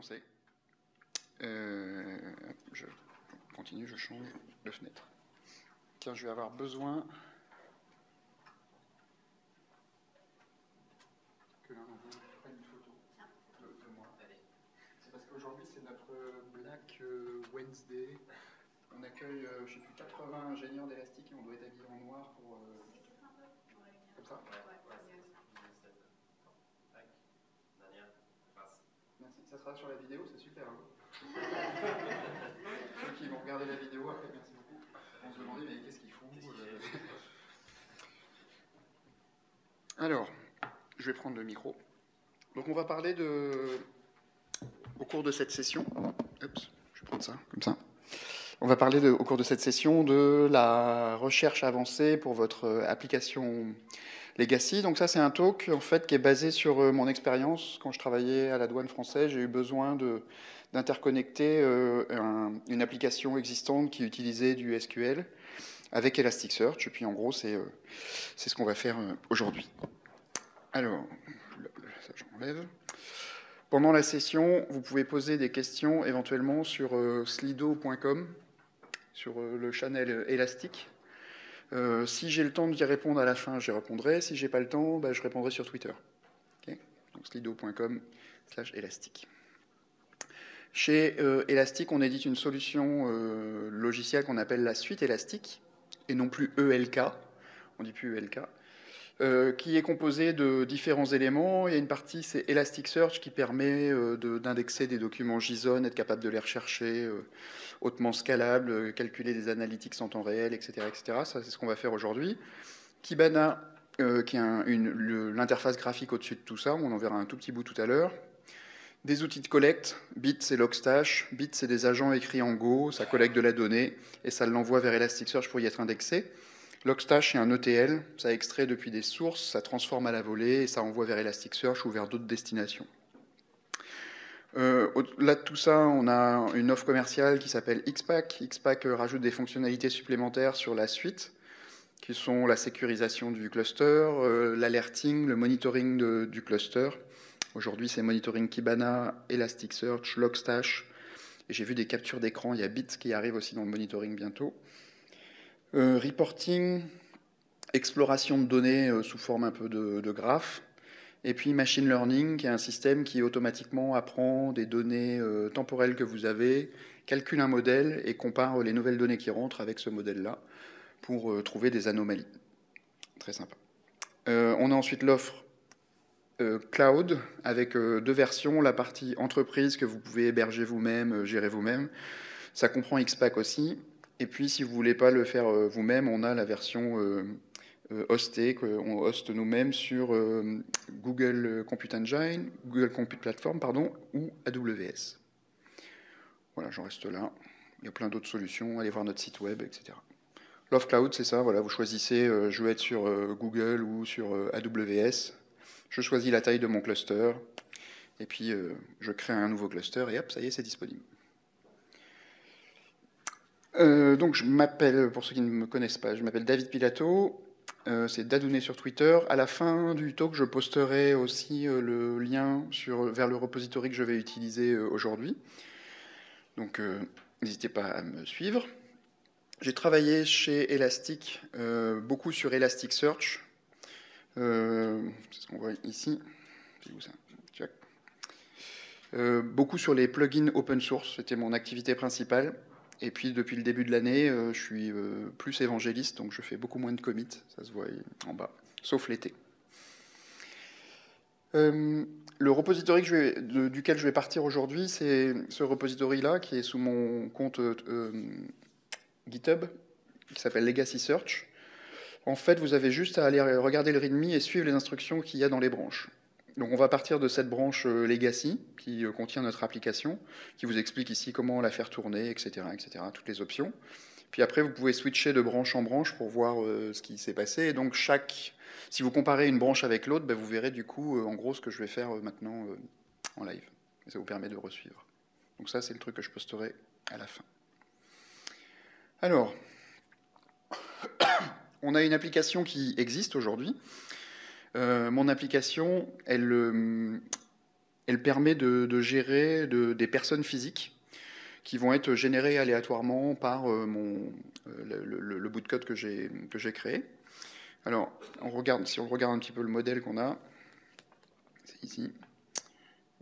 commencer. Je continue, je change de fenêtre. Tiens, je vais avoir besoin que l'un d'entre vous prenne une photo de moi. C'est parce qu'aujourd'hui, c'est notre Black Wednesday. On accueille, je ne sais plus, 80 ingénieurs d'élastique et on doit être habillés en noir pour... Comme ça. Merci. Ça sera sur la vidéo, c'est super. Hein. Ceux qui vont regarder la vidéo après, merci beaucoup. On se demandait, mais qu'est-ce qu'ils font Alors, je vais prendre le micro. Donc, on va parler au cours de cette session. Oups, je vais prendre ça, comme ça. On va parler au cours de cette session de la recherche avancée pour votre application Legacy. Donc ça, c'est un talk en fait qui est basé sur mon expérience. Quand je travaillais à la douane française, j'ai eu besoin d'interconnecter une application existante qui utilisait du SQL avec Elasticsearch. Et puis en gros, c'est ce qu'on va faire aujourd'hui. Alors, ça j'enlève. Pendant la session, vous pouvez poser des questions éventuellement sur slido.com, sur le channel Elastic. Si j'ai le temps d'y répondre à la fin, j'y répondrai. Si j'ai pas le temps, je répondrai sur Twitter. Okay, donc slido.com/elastic. Chez Elastic, on édite une solution logicielle qu'on appelle la suite Elastic, et non plus ELK. On dit plus ELK. Qui est composée de différents éléments. Il y a une partie, c'est Elasticsearch, qui permet d'indexer des documents JSON, être capable de les rechercher hautement scalables, calculer des analytics en temps réel, etc. etc. Ça, c'est ce qu'on va faire aujourd'hui. Kibana, qui est l'interface graphique au-dessus de tout ça, on en verra un tout petit bout tout à l'heure. Des outils de collecte, Bit c'est Logstash, Bit c'est des agents écrits en Go, ça collecte de la donnée et ça l'envoie vers Elasticsearch pour y être indexé. Logstash, c'est un ETL, ça extrait depuis des sources, ça transforme à la volée et ça envoie vers Elasticsearch ou vers d'autres destinations. Au-delà de tout ça, on a une offre commerciale qui s'appelle Xpack. Xpack rajoute des fonctionnalités supplémentaires sur la suite, qui sont la sécurisation du cluster, l'alerting, le monitoring du cluster. Aujourd'hui, c'est monitoring Kibana, Elasticsearch, Logstash. Et j'ai vu des captures d'écran, il y a Bit qui arrive aussi dans le monitoring bientôt. Reporting, exploration de données sous forme un peu de graphes, et puis machine learning, qui est un système qui automatiquement apprend des données temporelles que vous avez, calcule un modèle et compare les nouvelles données qui rentrent avec ce modèle-là pour trouver des anomalies. Très sympa. On a ensuite l'offre cloud avec deux versions, la partie entreprise que vous pouvez héberger vous-même, gérer vous-même. Ça comprend Xpack aussi. Et puis, si vous ne voulez pas le faire vous-même, on a la version hostée, qu'on hoste nous-mêmes sur Google Compute Engine, Google Compute Platform, pardon, ou AWS. Voilà, j'en reste là. Il y a plein d'autres solutions. Allez voir notre site web, etc. Love Cloud, c'est ça. Voilà, vous choisissez, je veux être sur Google ou sur AWS. Je choisis la taille de mon cluster. Et puis, je crée un nouveau cluster et hop, ça y est, c'est disponible. Donc je m'appelle, pour ceux qui ne me connaissent pas, je m'appelle David Pilato, c'est Dadouné sur Twitter. À la fin du talk, je posterai aussi le lien vers le repository que je vais utiliser aujourd'hui. Donc n'hésitez pas à me suivre. J'ai travaillé chez Elastic, beaucoup sur Elasticsearch. C'est ce qu'on voit ici. C'est où ça ? Beaucoup sur les plugins open source, c'était mon activité principale. Et puis depuis le début de l'année, je suis plus évangéliste, donc je fais beaucoup moins de commits, ça se voit en bas, sauf l'été. Le repository duquel je vais partir aujourd'hui, c'est ce repository-là, qui est sous mon compte GitHub, qui s'appelle Legacy Search. En fait, vous avez juste à aller regarder le README et suivre les instructions qu'il y a dans les branches. Donc on va partir de cette branche Legacy qui contient notre application, qui vous explique ici comment la faire tourner, etc., etc., toutes les options. Puis après, vous pouvez switcher de branche en branche pour voir ce qui s'est passé. Et donc si vous comparez une branche avec l'autre, vous verrez du coup, en gros, ce que je vais faire maintenant en live. Et ça vous permet de resuivre. Donc ça, c'est le truc que je posterai à la fin. Alors, on a une application qui existe aujourd'hui. Mon application, elle elle permet de gérer des personnes physiques qui vont être générées aléatoirement par le bout de code que j'ai créé. Alors, si on regarde un petit peu le modèle qu'on a, c'est ici.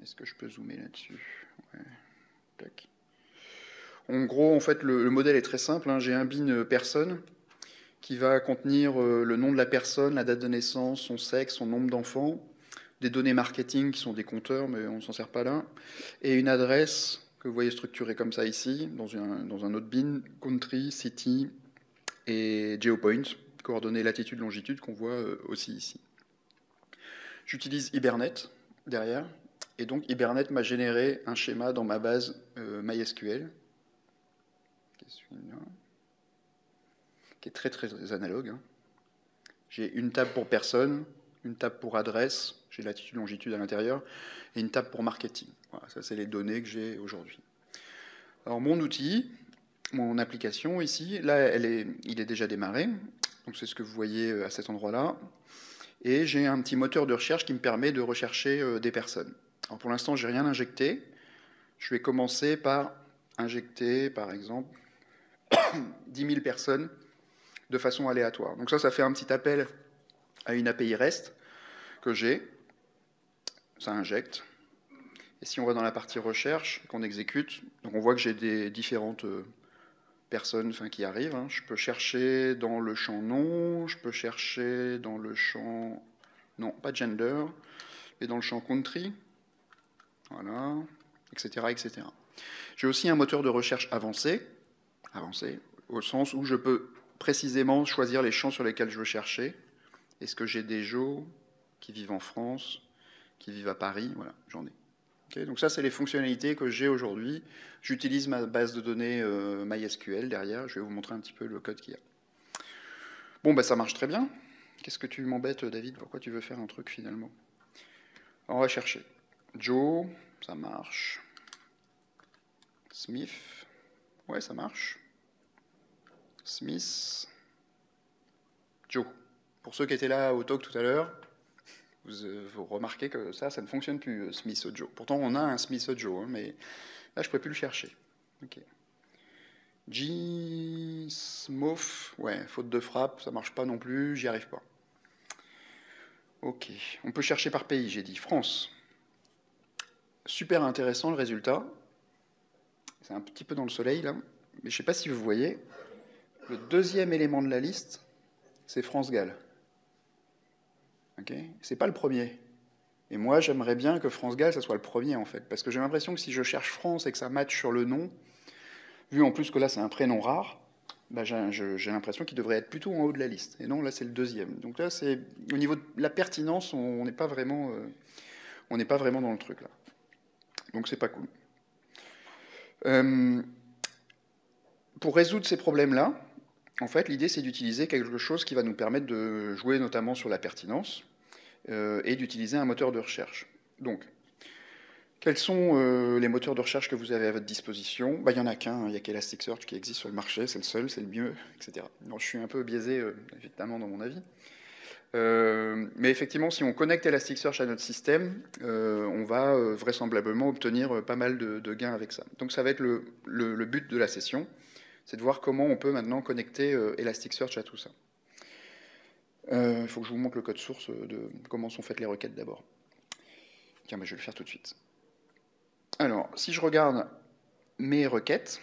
Est-ce que je peux zoomer là-dessus? Ouais. Tac. En gros, en fait, le modèle est très simple, hein. J'ai un bin personne qui va contenir le nom de la personne, la date de naissance, son sexe, son nombre d'enfants, des données marketing qui sont des compteurs, mais on ne s'en sert pas là, et une adresse que vous voyez structurée comme ça ici, dans un autre bin, country, city et geopoint, coordonnées latitude, longitude, qu'on voit aussi ici. J'utilise Hibernate derrière, et donc Hibernate m'a généré un schéma dans ma base MySQL, qui est très très analogue, hein. J'ai une table pour personne, une table pour adresse, j'ai latitude, longitude à l'intérieur, et une table pour marketing. Voilà, ça c'est les données que j'ai aujourd'hui. Alors mon outil, mon application ici, là il est déjà démarré, donc c'est ce que vous voyez à cet endroit-là, et j'ai un petit moteur de recherche qui me permet de rechercher des personnes. Alors pour l'instant, j'ai rien injecté. Je vais commencer par injecter, par exemple, 10 000 personnes de façon aléatoire. Donc ça fait un petit appel à une API REST que j'ai. Ça injecte. Et si on va dans la partie recherche, qu'on exécute, donc on voit que j'ai des différentes personnes qui arrivent, hein. Je peux chercher dans le champ nom, je peux chercher dans le champ, non, pas gender, mais dans le champ country, voilà, etc., etc. J'ai aussi un moteur de recherche avancé, au sens où je peux précisément choisir les champs sur lesquels je veux chercher. Est-ce que j'ai des gens qui vivent en France, qui vivent à Paris? Voilà, j'en ai. Okay, donc ça, c'est les fonctionnalités que j'ai aujourd'hui. J'utilise ma base de données MySQL derrière. Je vais vous montrer un petit peu le code qu'il y a. Bon, bah ça marche très bien. Qu'est-ce que tu m'embêtes, David? Pourquoi tu veux faire un truc finalement? Alors, on va chercher. Joe, ça marche. Smith, ouais, ça marche. Smith, Joe. Pour ceux qui étaient là au talk tout à l'heure, vous remarquez que ça ne fonctionne plus, Smith Joe. Pourtant, on a un Smith Joe, hein, mais là, je ne pourrais plus le chercher. Ok. G. Smooth, ouais, faute de frappe, ça marche pas non plus, j'y arrive pas. Ok, on peut chercher par pays, j'ai dit France. Super intéressant le résultat. C'est un petit peu dans le soleil là, mais je ne sais pas si vous voyez. Le deuxième élément de la liste, c'est France-Galles. Okay, c'est pas le premier. Et moi, j'aimerais bien que France-Galles, ça soit le premier, en fait. Parce que j'ai l'impression que si je cherche France et que ça matche sur le nom, vu en plus que là, c'est un prénom rare, bah, j'ai l'impression qu'il devrait être plutôt en haut de la liste. Et non, là, c'est le deuxième. Donc là, c'est au niveau de la pertinence, on n'est pas vraiment dans le truc, là. Donc c'est pas cool. Pour résoudre ces problèmes-là, en fait, l'idée, c'est d'utiliser quelque chose qui va nous permettre de jouer notamment sur la pertinence et d'utiliser un moteur de recherche. Donc, quels sont les moteurs de recherche que vous avez à votre disposition? Il n'y en a qu'un, il n'y a qu'Elasticsearch qui existe sur le marché, c'est le seul, c'est le mieux, etc. Donc, je suis un peu biaisé, évidemment, dans mon avis. Mais effectivement, si on connecte Elasticsearch à notre système, on va vraisemblablement obtenir pas mal de gains avec ça. Donc, ça va être le but de la session, c'est de voir comment on peut maintenant connecter Elasticsearch à tout ça. Il faut que je vous montre le code source de comment sont faites les requêtes d'abord. Tiens, mais je vais le faire tout de suite. Alors, si je regarde mes requêtes,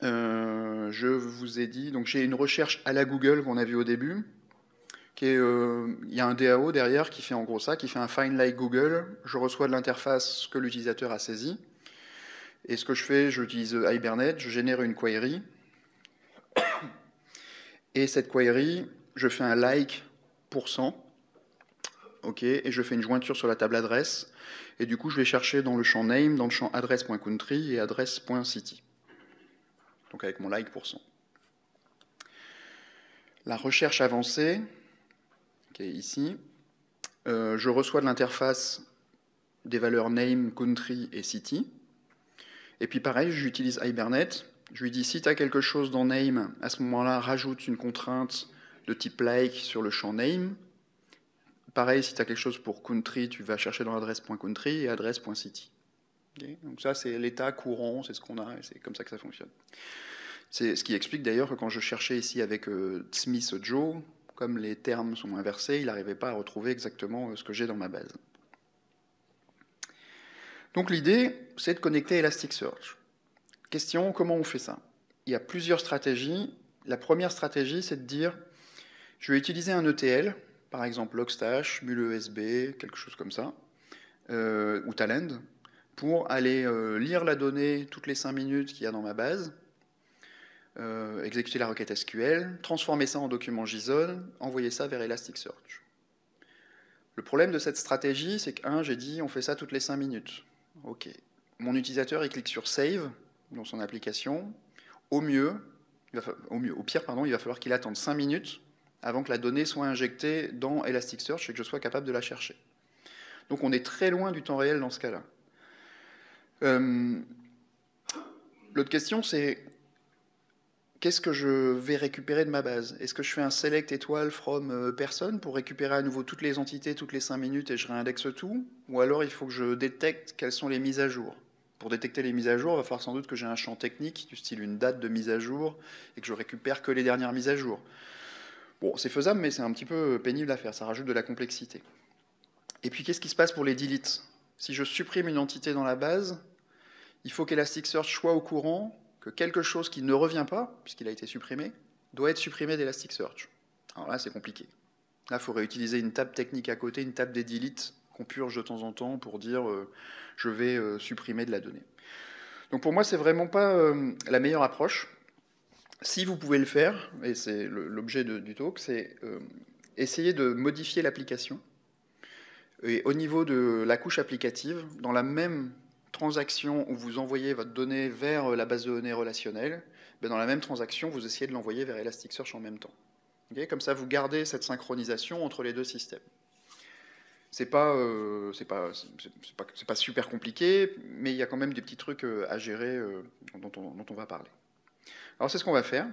je vous ai dit, donc j'ai une recherche à la Google qu'on a vue au début, il y a un DAO derrière qui fait en gros ça, qui fait un find like Google. Je reçois de l'interface que l'utilisateur a saisi. Et ce que je fais, j'utilise Hibernate, je génère une query. Et cette query, je fais un like %, ok, et je fais une jointure sur la table adresse. Et du coup, je vais chercher dans le champ name, dans le champ adresse.country et adresse.city. Donc avec mon like %. La recherche avancée, qui est ici, je reçois de l'interface des valeurs name, country et city. Et puis pareil, j'utilise Hibernate. Je lui dis, si tu as quelque chose dans name, à ce moment-là, rajoute une contrainte de type like sur le champ name. Pareil, si tu as quelque chose pour country, tu vas chercher dans adresse.country et adresse.city. Okay, donc ça, c'est l'état courant, c'est ce qu'on a, et c'est comme ça que ça fonctionne. C'est ce qui explique d'ailleurs que quand je cherchais ici avec Smith Joe, comme les termes sont inversés, il n'arrivait pas à retrouver exactement ce que j'ai dans ma base. Donc l'idée, c'est de connecter Elasticsearch. Question, comment on fait ça? Il y a plusieurs stratégies. La première stratégie, c'est de dire, je vais utiliser un ETL, par exemple Logstash, MuleESB, quelque chose comme ça, ou Talend, pour aller lire la donnée toutes les 5 minutes qu'il y a dans ma base, exécuter la requête SQL, transformer ça en document JSON, envoyer ça vers Elasticsearch. Le problème de cette stratégie, c'est que, j'ai dit, on fait ça toutes les 5 minutes. Ok. Mon utilisateur, il clique sur Save dans son application. Au pire, il va falloir qu'il attende 5 minutes avant que la donnée soit injectée dans Elasticsearch et que je sois capable de la chercher. Donc on est très loin du temps réel dans ce cas-là. L'autre question, c'est qu'est-ce que je vais récupérer de ma base? Est-ce que je fais un select étoile from person pour récupérer à nouveau toutes les entités toutes les 5 minutes et je réindexe tout? Ou alors il faut que je détecte quelles sont les mises à jour? Pour détecter les mises à jour, il va falloir sans doute que j'ai un champ technique, du style une date de mise à jour, et que je récupère que les dernières mises à jour. Bon, c'est faisable, mais c'est un petit peu pénible à faire, ça rajoute de la complexité. Et puis qu'est-ce qui se passe pour les deletes? Si je supprime une entité dans la base, il faut qu'Elasticsearch soit au courant que quelque chose qui ne revient pas, puisqu'il a été supprimé, doit être supprimé d'Elasticsearch. Alors là, c'est compliqué. Là, il faut réutiliser une table technique à côté, une table des deletes qu'on purge de temps en temps pour dire je vais supprimer de la donnée. Donc pour moi, c'est vraiment pas la meilleure approche. Si vous pouvez le faire, et c'est l'objet du talk, c'est essayer de modifier l'application. Et au niveau de la couche applicative, dans la même transaction où vous envoyez votre donnée vers la base de données relationnelle, dans la même transaction, vous essayez de l'envoyer vers Elasticsearch en même temps. Okay, comme ça, vous gardez cette synchronisation entre les deux systèmes. C'est pas super compliqué, mais il y a quand même des petits trucs à gérer dont on va parler. Alors c'est ce qu'on va faire.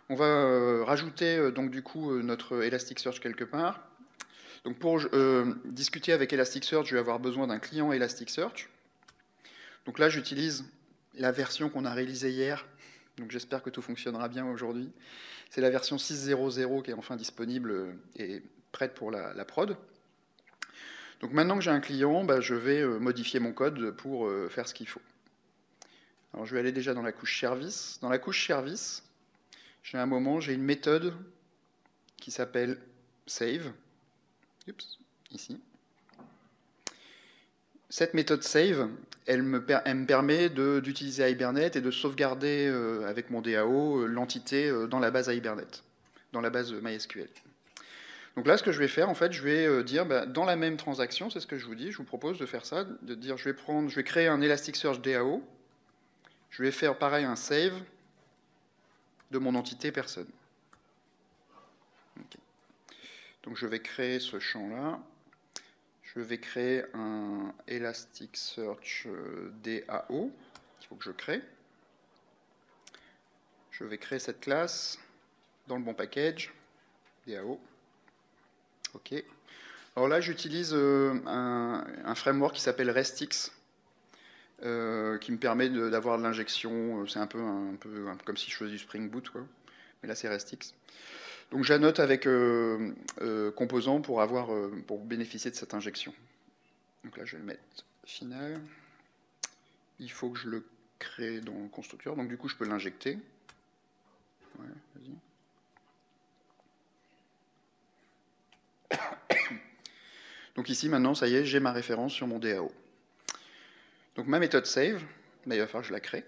On va rajouter donc du coup notre Elasticsearch quelque part. Donc pour discuter avec Elasticsearch, je vais avoir besoin d'un client Elasticsearch. Donc là, j'utilise la version qu'on a réalisée hier. Donc j'espère que tout fonctionnera bien aujourd'hui. C'est la version 6.0.0 qui est enfin disponible et prête pour la prod. Donc maintenant que j'ai un client, je vais modifier mon code pour faire ce qu'il faut. Alors je vais aller déjà dans la couche service. Dans la couche service, j'ai une méthode qui s'appelle save. Oups, ici. Cette méthode save, elle me permet d'utiliser Hibernate et de sauvegarder avec mon DAO l'entité dans la base Hibernate, dans la base MySQL. Donc là, ce que je vais faire, en fait, je vais dire, dans la même transaction, c'est ce que je vous dis, je vous propose de faire ça, de dire, je vais créer un Elasticsearch DAO, je vais faire pareil un save de mon entité personne. Okay. Donc je vais créer ce champ-là. Je vais créer un Elasticsearch DAO qu'il faut que je crée. Je vais créer cette classe dans le bon package, DAO. OK. Alors là, j'utilise un framework qui s'appelle RESTX, qui me permet d'avoir de l'injection. C'est un peu comme si je faisais du Spring Boot, quoi. Mais là, c'est RESTX. Donc j'annote avec composant pour bénéficier de cette injection. Donc là, je vais le mettre final. Il faut que je le crée dans le constructeur. Donc du coup, je peux l'injecter. Ouais, vas-y. Donc ici, maintenant, ça y est, j'ai ma référence sur mon DAO. Donc ma méthode save, il va falloir que je la crée.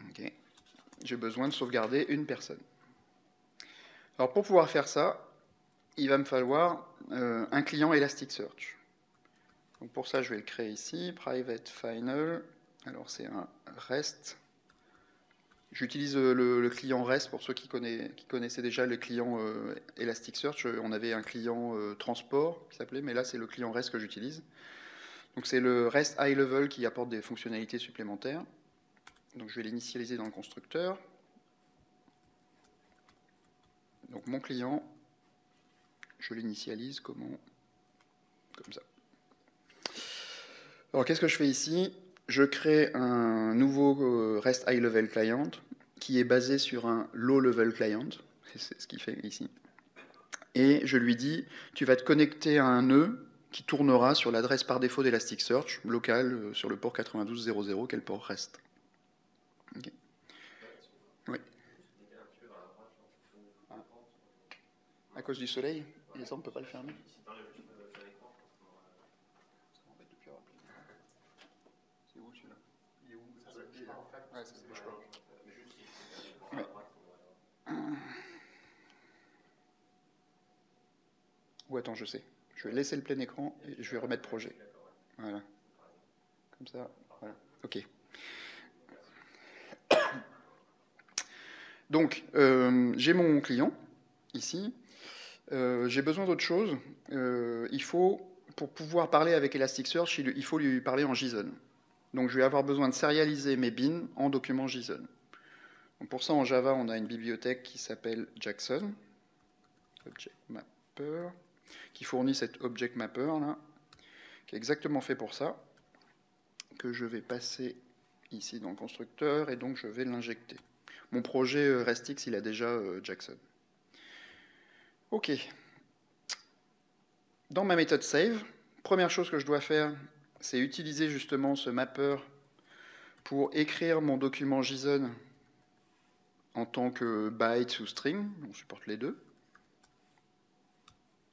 Okay. J'ai besoin de sauvegarder une personne. Alors pour pouvoir faire ça, il va me falloir un client Elasticsearch. Donc pour ça, je vais le créer ici, private final. Alors c'est un REST. J'utilise le client REST pour ceux qui connaissaient déjà le client Elasticsearch. On avait un client transport qui s'appelait, mais là c'est le client REST que j'utilise. Donc c'est le REST high level qui apporte des fonctionnalités supplémentaires. Donc je vais l'initialiser dans le constructeur. Donc mon client Je l'initialise comment? Comme ça. Alors, qu'est-ce que je fais ici? Je crée un nouveau REST High Level Client qui est basé sur un Low Level Client. C'est ce qu'il fait ici. Et je lui dis, tu vas te connecter à un nœud qui tournera sur l'adresse par défaut d'Elasticsearch, locale sur le port 92.0.0, qui est le port REST. Okay. Oui. Ah. À cause du soleil, et ça on ne peut pas le fermer. C'est où celui-là? Il est où? Ouais, ça ne bouge pas. Ouais. Ou attends, je sais. Je vais laisser le plein écran et je vais remettre projet. Voilà. Comme ça. Voilà. OK. Donc, j'ai mon client ici. J'ai besoin d'autre chose. Il faut, pour pouvoir parler avec Elasticsearch, il faut lui parler en JSON. Donc, je vais avoir besoin de serialiser mes bins en document JSON. Donc, pour ça, en Java, on a une bibliothèque qui s'appelle Jackson, Object Mapper, qui fournit cet Object Mapper là, qui est exactement fait pour ça, que je vais passer ici dans le constructeur, et donc je vais l'injecter. Mon projet RESTX, il a déjà Jackson. OK. Dans ma méthode save, première chose que je dois faire, c'est utiliser justement ce mapper pour écrire mon document JSON en tant que byte ou string. On supporte les deux.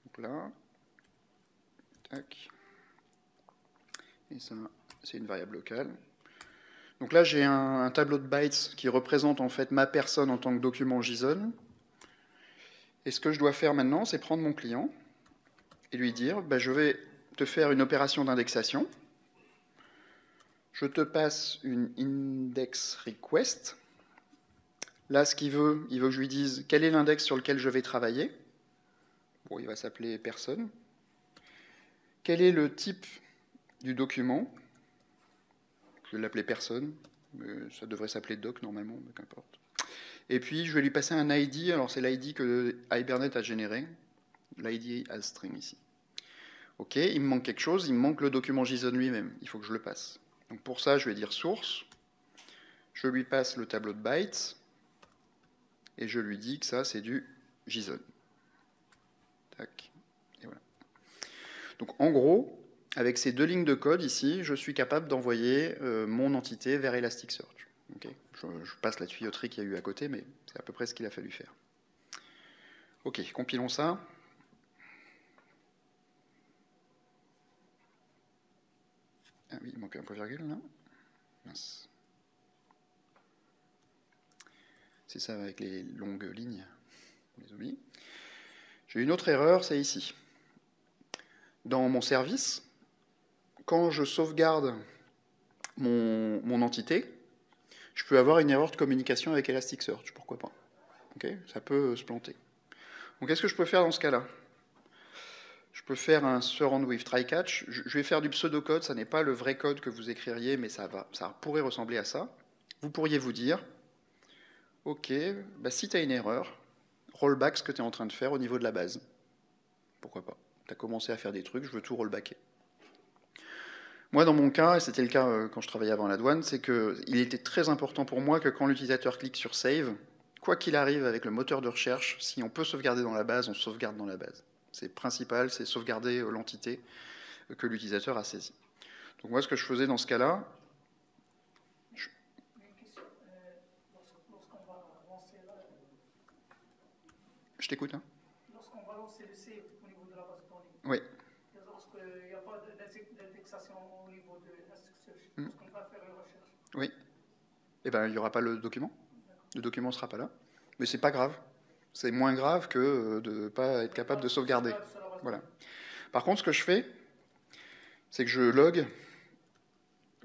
Donc là. Tac. Et ça, c'est une variable locale. Donc là, j'ai un tableau de bytes qui représente en fait ma personne en tant que document JSON. Et ce que je dois faire maintenant, c'est prendre mon client et lui dire, bah, je vais te faire une opération d'indexation. Je te passe une index request. Là, ce qu'il veut, il veut que je lui dise quel est l'index sur lequel je vais travailler. Bon, il va s'appeler personne. Quel est le type du document? Je vais l'appeler personne. Mais ça devrait s'appeler doc normalement, mais qu'importe. Et puis, je vais lui passer un ID. Alors, c'est l'ID que Hibernate a généré. L'ID as string ici. OK, il me manque quelque chose. Il me manque le document JSON lui-même. Il faut que je le passe. Donc, pour ça, je vais dire source. Je lui passe le tableau de bytes. Et je lui dis que ça, c'est du JSON. Tac. Et voilà. Donc, en gros, avec ces deux lignes de code ici, je suis capable d'envoyer mon entité vers Elasticsearch. Okay, je passe la tuyauterie qu'il y a eu à côté, mais c'est à peu près ce qu'il a fallu faire. OK, compilons ça. Ah oui, il manque un point virgule là. Mince. C'est ça avec les longues lignes. On les oublie. J'ai une autre erreur, c'est ici. Dans mon service, quand je sauvegarde mon entité, je peux avoir une erreur de communication avec Elasticsearch, pourquoi pas. Okay, ça peut se planter. Donc qu'est-ce que je peux faire dans ce cas-là? Je peux faire un surround with try-catch. Je vais faire du pseudocode, ça n'est pas le vrai code que vous écririez, mais ça pourrait ressembler à ça. Vous pourriez vous dire, ok, bah si tu as une erreur, rollback ce que tu es en train de faire au niveau de la base. Pourquoi pas? Tu as commencé à faire des trucs, je veux tout rollbacker. Moi, dans mon cas, et c'était le cas quand je travaillais avant la douane, c'est qu'il était très important pour moi que quand l'utilisateur clique sur Save, quoi qu'il arrive avec le moteur de recherche, si on peut sauvegarder dans la base, on sauvegarde dans la base. C'est principal, c'est sauvegarder l'entité que l'utilisateur a saisie. Donc moi, ce que je faisais dans ce cas-là... Je t'écoute, hein. Lorsqu'on va lancer le save au niveau de la base de données, oui. Lorsqu'il n'y a pas d'indexation au niveau de Elasticsearch, lorsqu'on va faire une recherche. Oui. Eh bien, il n'y aura pas le document. Le document ne sera pas là. Mais c'est pas grave. C'est moins grave que de ne pas être capable de sauvegarder. Voilà. Par contre, ce que je fais, c'est que je log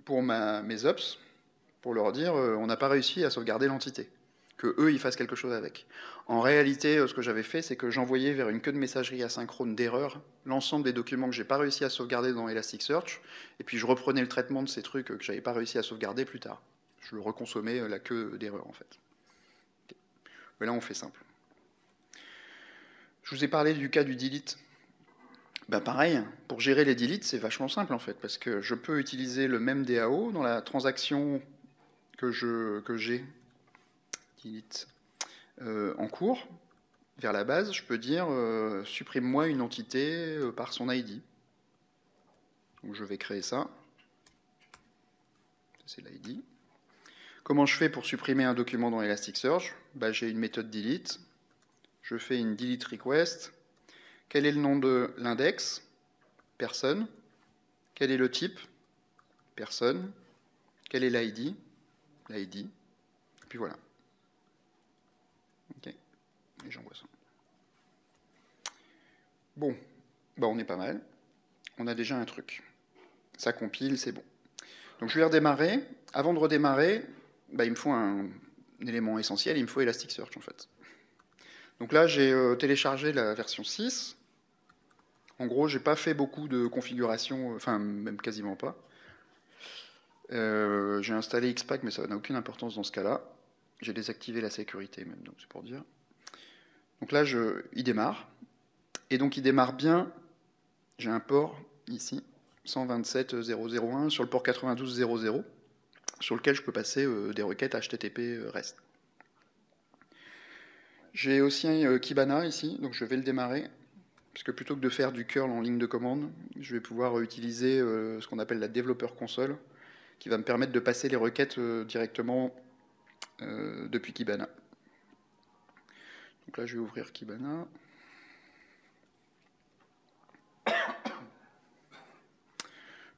pour mes ops, pour leur dire on n'a pas réussi à sauvegarder l'entité. Que eux, ils fassent quelque chose avec. En réalité, ce que j'avais fait, c'est que j'envoyais vers une queue de messagerie asynchrone d'erreur l'ensemble des documents que j'ai pas réussi à sauvegarder dans Elasticsearch, et puis je reprenais le traitement de ces trucs que j'avais pas réussi à sauvegarder plus tard. Je le reconsommais la queue d'erreur, en fait. Okay. Mais là, on fait simple. Je vous ai parlé du cas du delete. Ben pareil, pour gérer les deletes, c'est vachement simple en fait, parce que je peux utiliser le même DAO dans la transaction que j'ai delete en cours, vers la base, je peux dire supprime-moi une entité par son ID. Donc je vais créer ça. C'est l'ID. Comment je fais pour supprimer un document dans Elasticsearch? Ben, j'ai une méthode delete. Je fais une delete request. Quel est le nom de l'index? Personne. Quel est le type? Personne. Quel est l'ID? L'ID. Puis voilà. Ok. Et j'envoie ça. Bon, bah on est pas mal. On a déjà un truc. Ça compile, c'est bon. Donc je vais redémarrer. Avant de redémarrer, bah, il me faut un élément essentiel, il me faut Elasticsearch en fait. Donc là, j'ai téléchargé la version 6. En gros, j'ai pas fait beaucoup de configuration, enfin même quasiment pas. J'ai installé Xpack, mais ça n'a aucune importance dans ce cas-là. J'ai désactivé la sécurité même, donc c'est pour dire. Donc là, il démarre. Et donc il démarre bien. J'ai un port ici, 127.0.0.1 sur le port 92.0.0, sur lequel je peux passer des requêtes HTTP REST. J'ai aussi un Kibana ici, donc je vais le démarrer. Puisque plutôt que de faire du curl en ligne de commande, je vais pouvoir utiliser ce qu'on appelle la Developer Console, qui va me permettre de passer les requêtes directement depuis Kibana. Donc là, je vais ouvrir Kibana.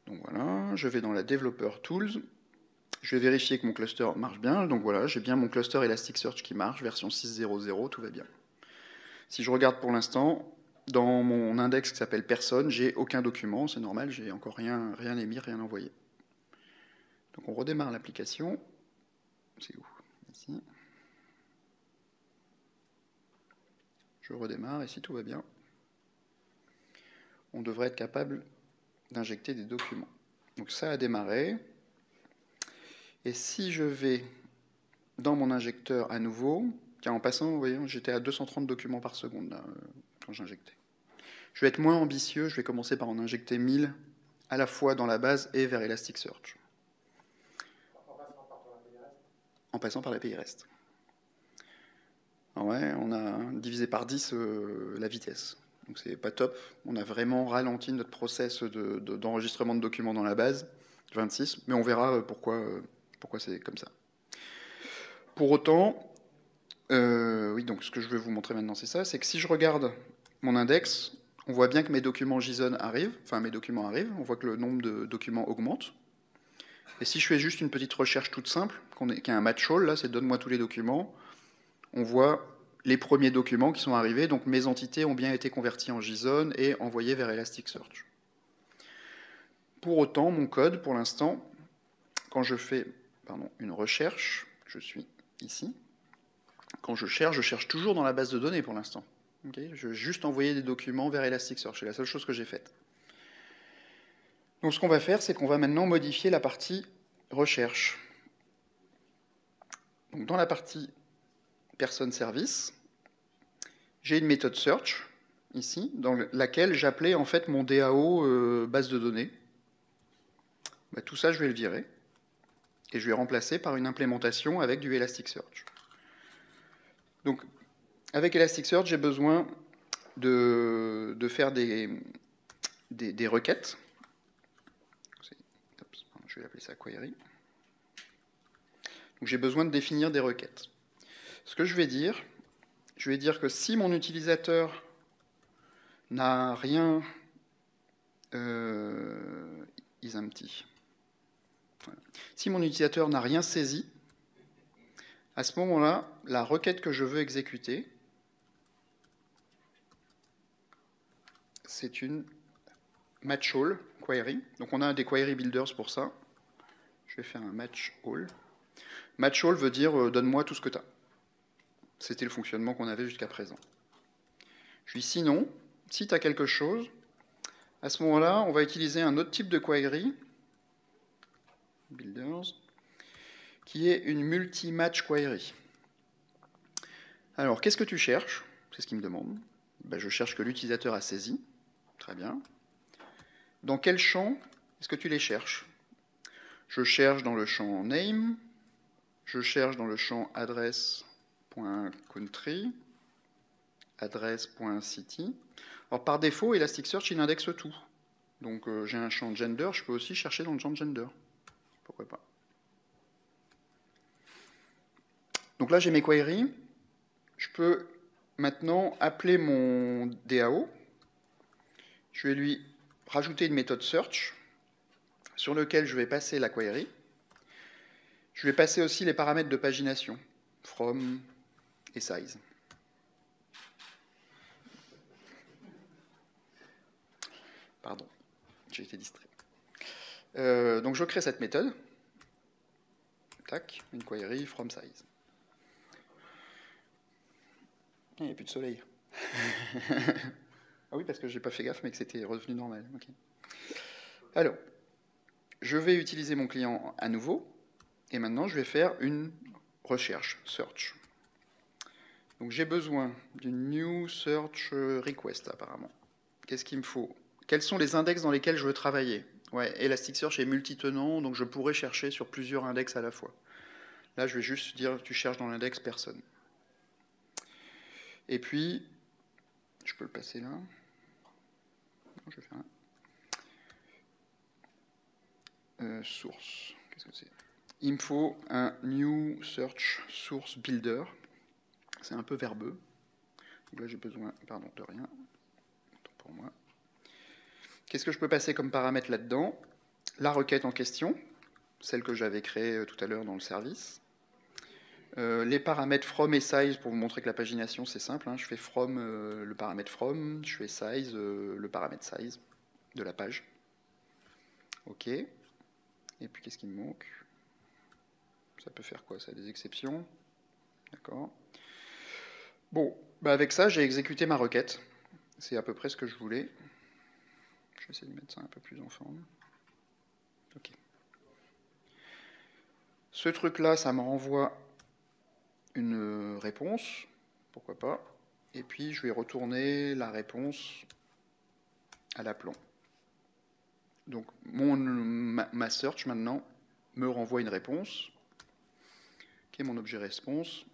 Donc voilà, je vais dans la Developer Tools. Je vais vérifier que mon cluster marche bien. Donc voilà, j'ai bien mon cluster Elasticsearch qui marche, version 6.0.0, tout va bien. Si je regarde pour l'instant, dans mon index qui s'appelle personne, j'ai aucun document, c'est normal, j'ai encore rien émis, rien envoyé. Donc on redémarre l'application. C'est où? Ici. Je redémarre et si tout va bien, on devrait être capable d'injecter des documents. Donc ça a démarré. Et si je vais dans mon injecteur à nouveau, tiens, en passant, vous voyez, j'étais à 230 documents par seconde là, quand j'injectais. Je vais être moins ambitieux, je vais commencer par en injecter 1000 à la fois dans la base et vers Elasticsearch. En passant par l'API REST. Ouais, on a divisé par 10 la vitesse. Donc c'est pas top. On a vraiment ralenti notre process d'enregistrement de documents dans la base, 26, mais on verra pourquoi c'est comme ça. Pour autant, oui, donc ce que je vais vous montrer maintenant, c'est ça, c'est que si je regarde mon index, on voit bien que mes documents JSON arrivent, on voit que le nombre de documents augmente. Et si je fais juste une petite recherche toute simple, qui a un match all, là, c'est donne-moi tous les documents, on voit les premiers documents qui sont arrivés, donc mes entités ont bien été converties en JSON et envoyées vers Elasticsearch. Pour autant, mon code, pour l'instant, quand je fais une recherche, je suis ici, quand je cherche toujours dans la base de données pour l'instant. Okay, je vais juste envoyer des documents vers Elasticsearch, c'est la seule chose que j'ai faite. Donc ce qu'on va faire, c'est qu'on va maintenant modifier la partie recherche. Donc dans la partie personne service, j'ai une méthode search ici, dans laquelle j'appelais en fait mon DAO base de données. Bah, tout ça, je vais le virer et je vais remplacer par une implémentation avec du Elasticsearch. Donc avec Elasticsearch, j'ai besoin de faire des requêtes. Je vais appeler ça query. Donc j'ai besoin de définir des requêtes. Ce que je vais dire que si mon utilisateur n'a rien is empty. Voilà. Si mon utilisateur n'a rien saisi, à ce moment-là, la requête que je veux exécuter, c'est une match all query. Donc on a des query builders pour ça. Je vais faire un match all. Match all veut dire donne-moi tout ce que tu as. C'était le fonctionnement qu'on avait jusqu'à présent. Je dis sinon, si tu as quelque chose, à ce moment-là, on va utiliser un autre type de query, builders, qui est une multi-match query. Alors, qu'est-ce que tu cherches? C'est ce qu'il me demande. ben, je cherche que l'utilisateur a saisi. Très bien. Dans quel champ est-ce que tu les cherches? Je cherche dans le champ name, je cherche dans le champ adresse.country, adresse.city. Alors par défaut, Elasticsearch, il indexe tout. Donc j'ai un champ gender, je peux aussi chercher dans le champ gender. Pourquoi pas? Donc là, j'ai mes queries. Je peux maintenant appeler mon DAO. Je vais lui rajouter une méthode search sur lequel je vais passer la query. Je vais passer aussi les paramètres de pagination, from et size. Pardon, j'ai été distrait. Donc je crée cette méthode. Tac, une query from size. Il n'y a plus de soleil. Ah oui, parce que je n'ai pas fait gaffe, mais que c'était revenu normal. Okay. Alors, je vais utiliser mon client à nouveau, et maintenant je vais faire une recherche, search. Donc j'ai besoin d'une new search request apparemment. Qu'est-ce qu'il me faut? Quels sont les index dans lesquels je veux travailler? Ouais, Elasticsearch est multitenant, donc je pourrais chercher sur plusieurs index à la fois. Là, je vais juste dire tu cherches dans l'index personne. Et puis, je peux le passer là. Non, je vais faire un. Source. Qu'est-ce que c'est? Il me faut un new search source builder. C'est un peu verbeux. Donc là, j'ai besoin, pardon, de rien. Attends pour moi. Qu'est-ce que je peux passer comme paramètre là-dedans? La requête en question, celle que j'avais créée tout à l'heure dans le service. Les paramètres from et size, pour vous montrer que la pagination, c'est simple. Hein. Je fais from le paramètre from, je fais size le paramètre size de la page. OK. Et puis, qu'est-ce qui me manque? Ça peut faire quoi? Ça a des exceptions. D'accord. Bon, bah avec ça, j'ai exécuté ma requête. C'est à peu près ce que je voulais. Je vais essayer de mettre ça un peu plus en forme. OK. Ce truc-là, ça me renvoie une réponse. Pourquoi pas. Et puis, je vais retourner la réponse à l'aplomb. Donc, ma search, maintenant, me renvoie une réponse, qui est mon objet response.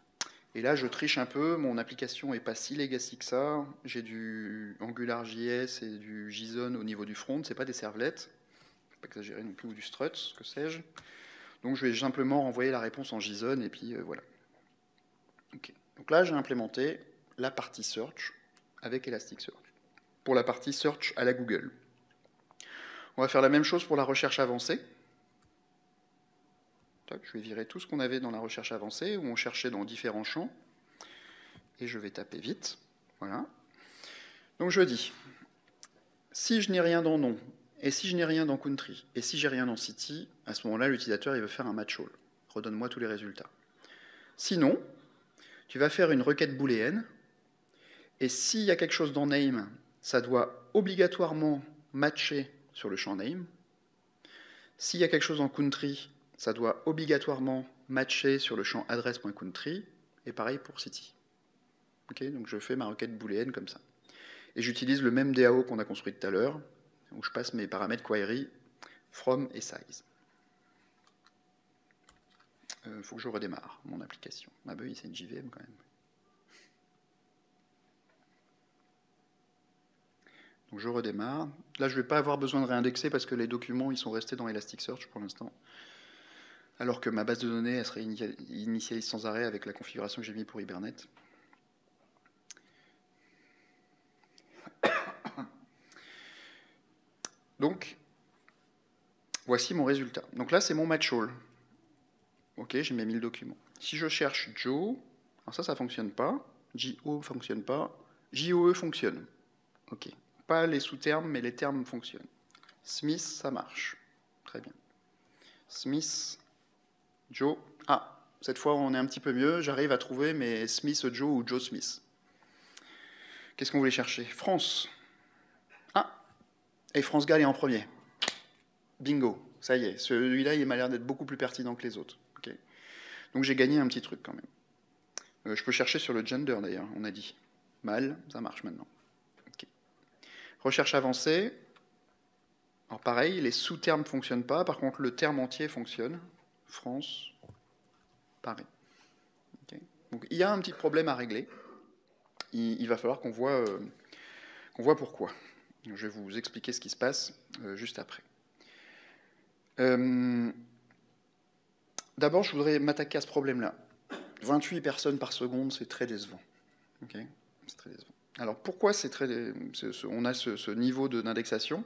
Et là, je triche un peu, mon application n'est pas si legacy que ça. J'ai du AngularJS et du JSON au niveau du front, c'est pas des servlettes. Je ne vais pas exagérer non plus, ou du struts, que sais-je. Donc je vais simplement renvoyer la réponse en JSON, et puis voilà. Okay. Donc là, j'ai implémenté la partie search avec Elasticsearch. Pour la partie search à la Google. On va faire la même chose pour la recherche avancée. Je vais virer tout ce qu'on avait dans la recherche avancée, où on cherchait dans différents champs. Et je vais taper vite. Voilà. Donc je dis, si je n'ai rien dans nom, et si je n'ai rien dans country, et si j'ai rien dans city, à ce moment-là, l'utilisateur il veut faire un match all. Redonne-moi tous les résultats. Sinon, tu vas faire une requête booléenne, et s'il y a quelque chose dans name, ça doit obligatoirement matcher sur le champ name. S'il y a quelque chose en country, ça doit obligatoirement matcher sur le champ adresse.country, et pareil pour city. Okay, donc je fais ma requête booléenne comme ça. Et j'utilise le même DAO qu'on a construit tout à l'heure, où je passe mes paramètres query, from et size. Il faut que je redémarre mon application. Ah bah oui, c'est une JVM quand même. Donc je redémarre. Là, je ne vais pas avoir besoin de réindexer parce que les documents, ils sont restés dans Elasticsearch pour l'instant. Alors que ma base de données, elle serait initialisée sans arrêt avec la configuration que j'ai mise pour Hibernate. Donc, voici mon résultat. Donc là, c'est mon match all. Ok, j'ai mes 1000 documents. Si je cherche Joe, alors ça ne fonctionne pas. JO ne fonctionne pas. JOE fonctionne. Ok. Pas les sous-termes, mais les termes fonctionnent. Smith, ça marche. Très bien. Smith, Joe. Ah, cette fois, on est un petit peu mieux. J'arrive à trouver mes Smith, Joe ou Joe Smith. Qu'est-ce qu'on voulait chercher? France. Ah, et France Gall est en premier. Bingo, ça y est. Celui-là, il m'a l'air d'être beaucoup plus pertinent que les autres. Okay. Donc j'ai gagné un petit truc quand même. Je peux chercher sur le gender d'ailleurs, on a dit. Mâle, ça marche maintenant. Recherche avancée. Alors pareil, les sous-termes ne fonctionnent pas. Par contre, le terme entier fonctionne. France, Paris. Okay. Donc il y a un petit problème à régler. Il va falloir qu'on voit pourquoi. Je vais vous expliquer ce qui se passe juste après. D'abord, je voudrais m'attaquer à ce problème-là. 28 personnes par seconde, c'est très décevant. Okay, c'est très décevant. Alors pourquoi on a ce niveau d'indexation?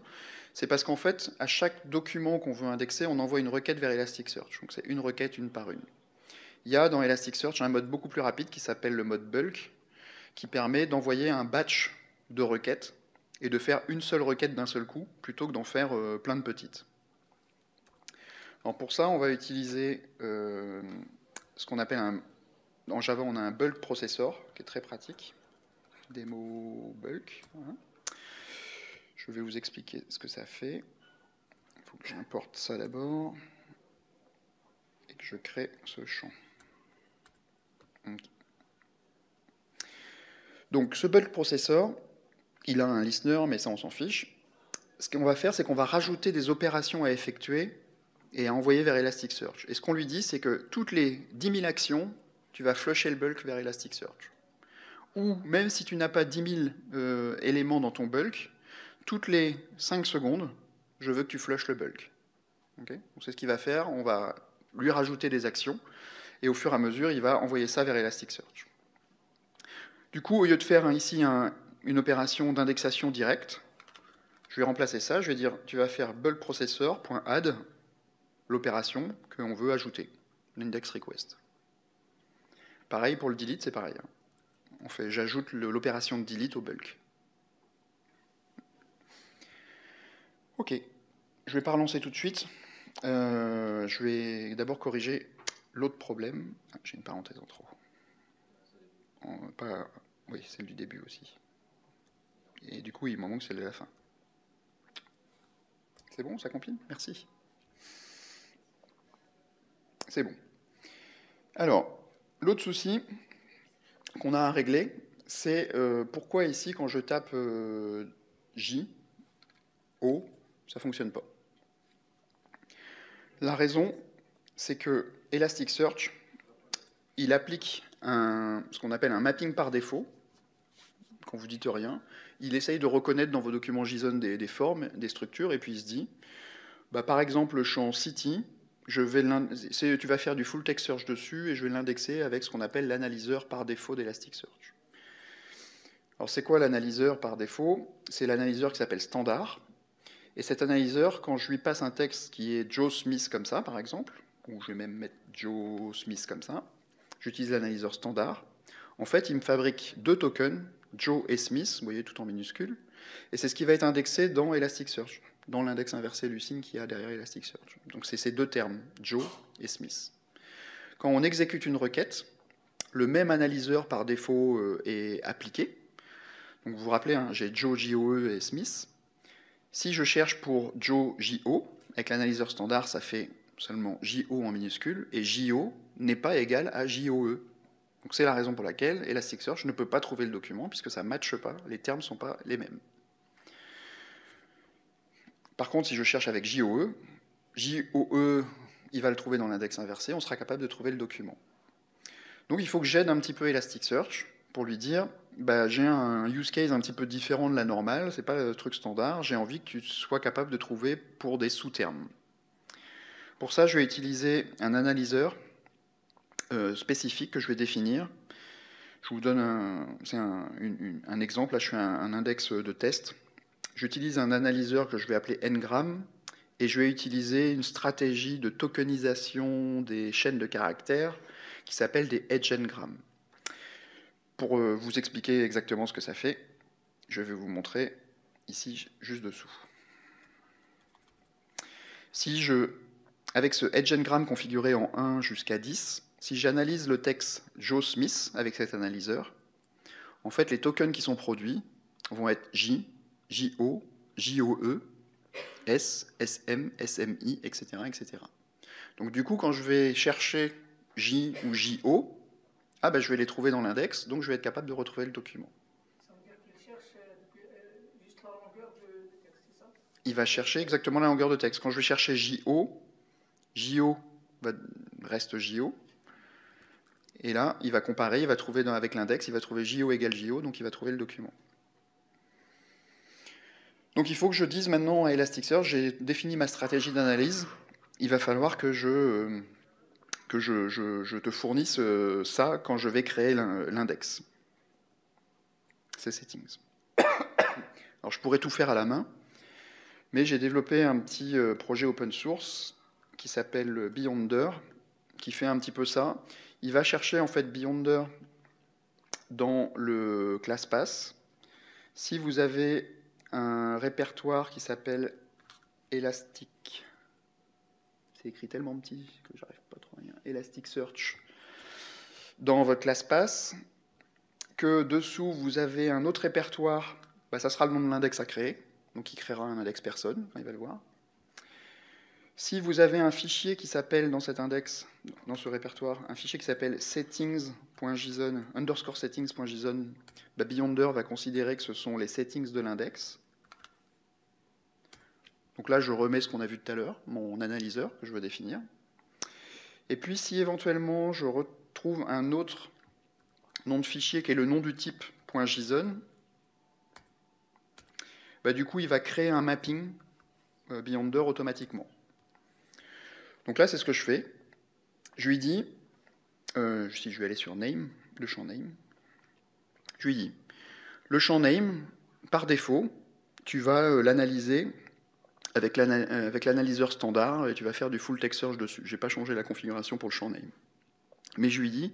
C'est parce qu'en fait, à chaque document qu'on veut indexer, on envoie une requête vers Elasticsearch. Donc c'est une requête, une par une. Il y a dans Elasticsearch un mode beaucoup plus rapide qui s'appelle le mode bulk, qui permet d'envoyer un batch de requêtes et de faire une seule requête d'un seul coup, plutôt que d'en faire plein de petites. Alors pour ça, on va utiliser ce qu'on appelle en Java, on a un bulk processor, qui est très pratique. Démo bulk. Voilà. Je vais vous expliquer ce que ça fait. Il faut que j'importe ça d'abord et que je crée ce champ. Okay. Donc ce bulk processor, il a un listener, mais ça on s'en fiche. Ce qu'on va faire, c'est qu'on va rajouter des opérations à effectuer et à envoyer vers Elasticsearch. Et ce qu'on lui dit, c'est que toutes les 10 000 actions, tu vas flusher le bulk vers Elasticsearch. Ou même si tu n'as pas 10 000 éléments dans ton bulk, toutes les 5 secondes, je veux que tu flushes le bulk. Okay, c'est ce qu'il va faire, on va lui rajouter des actions, et au fur et à mesure, il va envoyer ça vers Elasticsearch. Du coup, au lieu de faire ici une opération d'indexation directe, je vais remplacer ça, je vais dire, tu vas faire bulkprocessor.add l'opération qu'on veut ajouter, l'index request. Pareil pour le delete, c'est pareil. J'ajoute l'opération de delete au bulk. Ok, je ne vais pas relancer tout de suite. Je vais d'abord corriger l'autre problème. Ah, j'ai une parenthèse en trop. Oui, celle du début aussi. Et du coup, il m'en manque celle de la fin. C'est bon, ça compile? Merci. C'est bon. Alors, l'autre souci qu'on a à régler, c'est pourquoi ici, quand je tape J, O, ça ne fonctionne pas. La raison, c'est que Elasticsearch, il applique ce qu'on appelle un mapping par défaut. Quand vous dites rien, il essaye de reconnaître dans vos documents JSON des formes, des structures, et puis il se dit, bah, par exemple, le champ city, tu vas faire du full text search dessus, et je vais l'indexer avec ce qu'on appelle l'analyseur par défaut d'Elasticsearch. Alors c'est quoi l'analyseur par défaut? C'est l'analyseur qui s'appelle standard. Et cet analyseur, quand je lui passe un texte qui est Joe Smith comme ça, par exemple, ou je vais même mettre Joe Smith comme ça, j'utilise l'analyseur standard. En fait, il me fabrique deux tokens, Joe et Smith, vous voyez, tout en minuscule, et c'est ce qui va être indexé dans Elasticsearch, dans l'index inversé Lucene qu'il y a derrière Elasticsearch. Donc c'est ces deux termes, Joe et Smith. Quand on exécute une requête, le même analyseur par défaut est appliqué. Donc vous vous rappelez, hein, j'ai Joe, JOE et Smith. Si je cherche pour Joe, JO, avec l'analyseur standard, ça fait seulement JO en minuscule, et JO n'est pas égal à JOE. Donc c'est la raison pour laquelle Elasticsearch ne peut pas trouver le document, puisque ça ne matche pas, les termes ne sont pas les mêmes. Par contre, si je cherche avec JOE, il va le trouver dans l'index inversé, on sera capable de trouver le document. Donc il faut que j'aide un petit peu Elasticsearch pour lui dire, bah, j'ai un use case un petit peu différent de la normale, c'est pas le truc standard, j'ai envie que tu sois capable de trouver pour des sous-termes. Pour ça, je vais utiliser un analyseur spécifique que je vais définir. Je vous donne un exemple, là je fais un index de test. J'utilise un analyseur que je vais appeler ngram, et je vais utiliser une stratégie de tokenisation des chaînes de caractères qui s'appelle des edge-ngram. Pour vous expliquer exactement ce que ça fait, je vais vous montrer ici, juste dessous. Avec ce edge-ngram configuré en 1 jusqu'à 10, si j'analyse le texte Joe Smith avec cet analyseur, en fait, les tokens qui sont produits vont être J, JO, JOE, S, SM, SMI, etc., etc. Donc du coup, quand je vais chercher J ou JO, je vais les trouver dans l'index, donc je vais être capable de retrouver le document. Ça veut dire qu'il cherche juste la longueur il va chercher exactement la longueur de texte. Quand je vais chercher JO, JO reste JO. Et là, il va comparer, il va trouver avec l'index, il va trouver JO égale JO, donc il va trouver le document. Donc il faut que je dise maintenant à Elasticsearch, j'ai défini ma stratégie d'analyse, il va falloir que je te fournisse ça quand je vais créer l'index. Ces settings. Alors je pourrais tout faire à la main, mais j'ai développé un petit projet open source qui s'appelle Beyonder, qui fait un petit peu ça. Il va chercher en fait Beyonder dans le ClassPass. Si vous avez un répertoire qui s'appelle Elastic, c'est écrit tellement petit que j'arrive pas trop à lire, Elasticsearch, dans votre ClassPass, que dessous vous avez un autre répertoire, ça sera le nom de l'index à créer, donc il créera un index personne, il va le voir. Si vous avez un fichier qui s'appelle dans cet index, dans ce répertoire, un fichier qui s'appelle settings.json, underscore settings.json, Beyonder va considérer que ce sont les settings de l'index. Donc là, je remets ce qu'on a vu tout à l'heure, mon analyseur que je veux définir. Et puis, si éventuellement je retrouve un autre nom de fichier qui est le nom du type .json, du coup, il va créer un mapping Beyonder automatiquement. Donc là, c'est ce que je fais. Je lui dis, si je vais aller sur name, le champ name, je lui dis, le champ name, par défaut, tu vas l'analyser avec l'analyseur standard et tu vas faire du full text search dessus. Je n'ai pas changé la configuration pour le champ name. Mais je lui dis,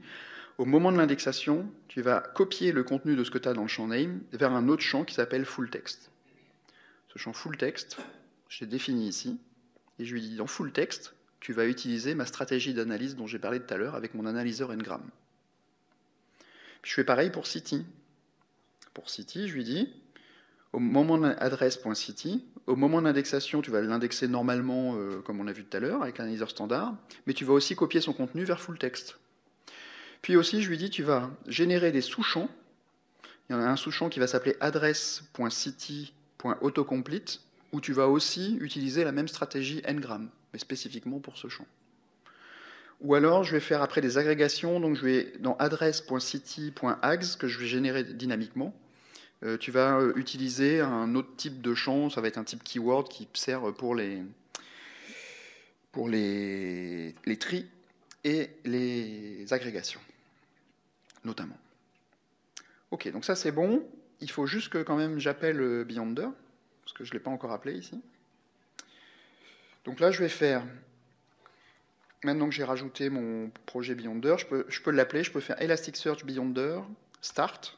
au moment de l'indexation, tu vas copier le contenu de ce que tu as dans le champ name vers un autre champ qui s'appelle full text. Ce champ full text, je l'ai défini ici, et je lui dis, dans full text, tu vas utiliser ma stratégie d'analyse dont j'ai parlé tout à l'heure avec mon analyseur Ngram. Puis je fais pareil pour city. Pour city, je lui dis, au moment d'adresse.city, au moment d'indexation, tu vas l'indexer normalement, comme on a vu tout à l'heure, avec l'analyseur standard, mais tu vas aussi copier son contenu vers full text. Puis aussi, je lui dis, tu vas générer des sous-champs. Il y en a un sous-champ qui va s'appeler adresse.city.autocomplete, où tu vas aussi utiliser la même stratégie Ngram, mais spécifiquement pour ce champ. Ou alors, je vais faire après des agrégations, donc je vais dans adresse.city.ags, que je vais générer dynamiquement. Tu vas utiliser un autre type de champ, ça va être un type keyword qui sert pour les tris et les agrégations, notamment. Ok, donc ça c'est bon. Il faut juste que quand même j'appelle Beyonder, parce que je ne l'ai pas encore appelé ici. Donc là, je vais faire, maintenant que j'ai rajouté mon projet Beyonder, je peux l'appeler, je peux faire Elasticsearch Beyonder, start,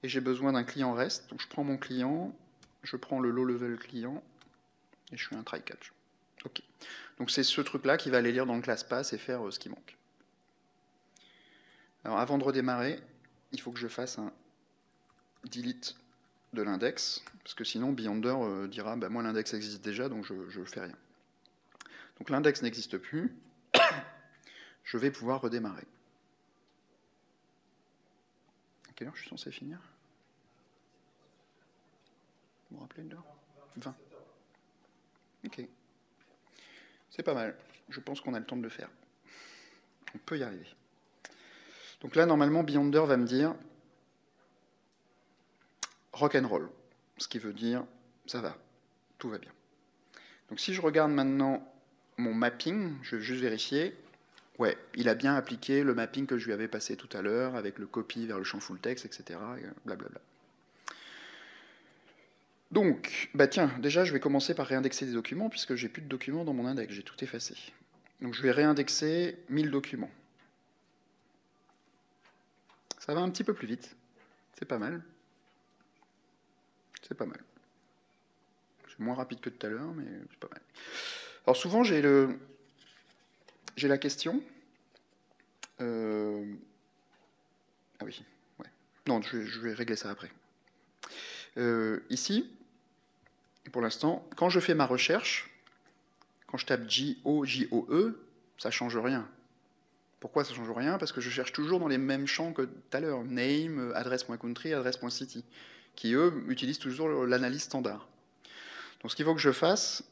et j'ai besoin d'un client REST. Donc je prends mon client, je prends le low-level client, et je fais un try-catch. Ok. Donc c'est ce truc-là qui va aller lire dans le ClassPass et faire ce qui manque. Alors avant de redémarrer, il faut que je fasse un delete de l'index, parce que sinon Beyonder dira moi l'index existe déjà, donc je ne fais rien. Donc l'index n'existe plus, je vais pouvoir redémarrer. À quelle heure je suis censé finir? Vous vous rappelez de l'heure? 20. Ok. C'est pas mal. Je pense qu'on a le temps de le faire. On peut y arriver. Donc là, normalement, Beyonder va me dire rock'n'roll, ce qui veut dire ça va, tout va bien. Donc si je regarde maintenant mon mapping, je vais juste vérifier. Ouais, il a bien appliqué le mapping que je lui avais passé tout à l'heure, avec le copy vers le champ full text, etc. Et blablabla. Donc, tiens, déjà, je vais commencer par réindexer des documents, puisque j'ai plus de documents dans mon index, j'ai tout effacé. Donc je vais réindexer 1000 documents. Ça va un petit peu plus vite. C'est pas mal. C'est pas mal. C'est moins rapide que tout à l'heure, mais c'est pas mal. Alors souvent, j'ai la question. Ah oui, ouais. Non, je vais régler ça après. Ici, pour l'instant, quand je fais ma recherche, quand je tape J-O-J-O-E, ça ne change rien. Pourquoi ça ne change rien? Parce que je cherche toujours dans les mêmes champs que tout à l'heure. Name, adresse.country, adresse.city, qui eux utilisent toujours l'analyse standard. Donc ce qu'il faut que je fasse,